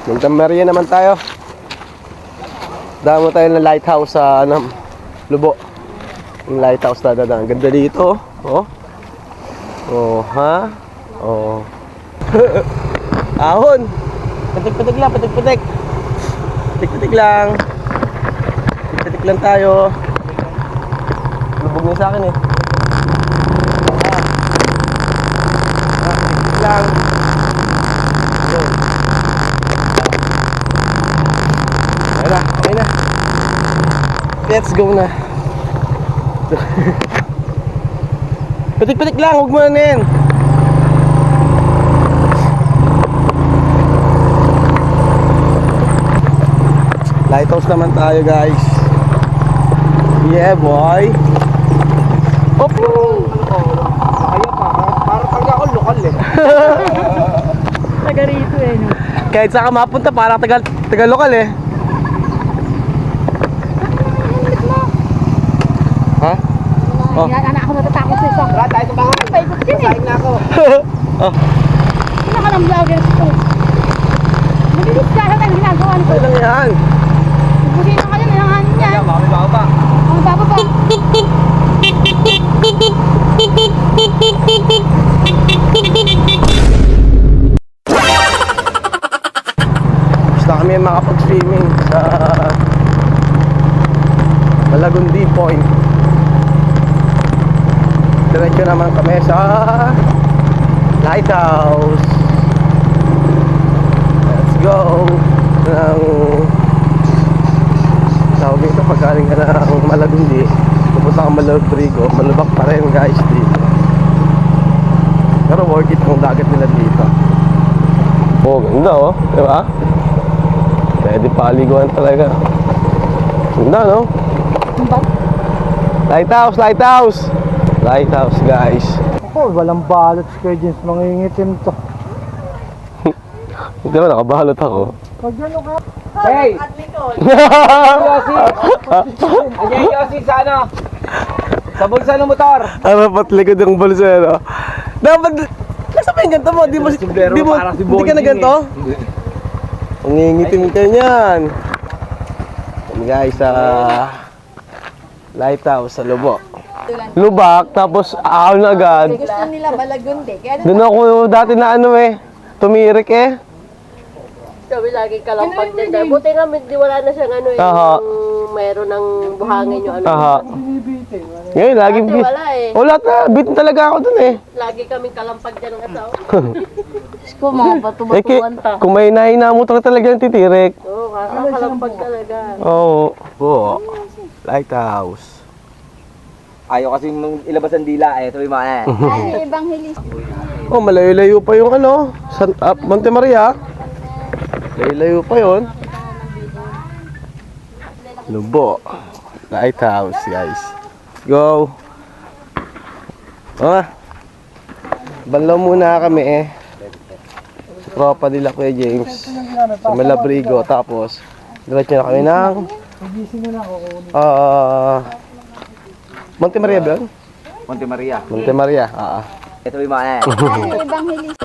Magdamaria naman tayo. Damo tayo ng lighthouse sa Lubo. Yung lighthouse na dadaan. Ganda dito. Oh. Oh, ha? Oh. Ahon. Patik-patik lang, patik-patik. Patik-patik lang. Patik-patik lang tayo. Lubog niya sa akin eh. Patik-patik lang. Yun. Okay na. Let's go na. Patik-patik lang, huwag mo na yan. Lighthouse naman tayo, guys. Yeah, boy. Hop! Kaya para talaga ako lokal eh. Taga rito eh, no? Kahit saan ka mapunta, parang taga lokal eh. Ha? Oh. Yan, anak ako natatakot sa isa. Tara tayo sa bahay. Paikot din eh. Sasahin na ako. Oh. Sino ka ng vlogger ito? Mabilis ka sa tayong ginagawa nito. Ay lang yan. Busin na kayo, nilanganin niya. Kaya baka bago pa. Ang baba pa. Basta kami makapag-swimming sa Malagundi Point. Diretso naman kami sa lighthouse. Let's go. Tawag dito pagkaling ka ng Malagundi, pupunta kang Malabrigo, malubak pa rin guys dito. Pero worth it ang dagat nila dito. Oh, ganda oh, diba? Pwede paliguan talaga. Ganda no? Lighthouse, lighthouse! Lighthouse guys. Ako, walang balot si Kuya James. Mangingitim to. Hindi ba nakabalot ako? Pag gano'n ka. Hey! Ayan Yossi sa ano? Sa bulsa ng motor. Dapat likod yung bulsa no? Dapat, nasa ba yung ganito mo? Di ka na ganito? Nangingitim ka niyan. Yan guys, lighthouse sa Lubo. Lubak, tapos ahon na agad. Gusto nila Malagundi. Kaya Doon ako dati na tumirik eh. Sabi lagi kalampag din tayo. Buti nga di wala na siyang Aha. yung mayroon ng buhangin yung Aha. Ngayon, lagi Dati bit. wala eh. Wala na, bit talaga ako dun eh. Lagi kaming kalampag dyan ng asawa. Diyos ko, mga bato-batuan ta. Kung may nahina mo talaga yung titirik. Oo, kalampag talaga. Oo. Oo. Lighthouse. Ayaw kasi ilabas ang dila eh. Tuloy mga Ay, evangelist. Oh, malayo-layo pa yung Monte Maria. Layo-layo pa yun. Lubo. Lighthouse, guys. Go. Banlaw muna kami eh. Sa tropa nila Kuya James. Sa Malabrigo. Tapos, diretso na kami ng Monte Maria ba yun? Monte Maria. Monte Maria, Ito yung mga Ay, evangelist.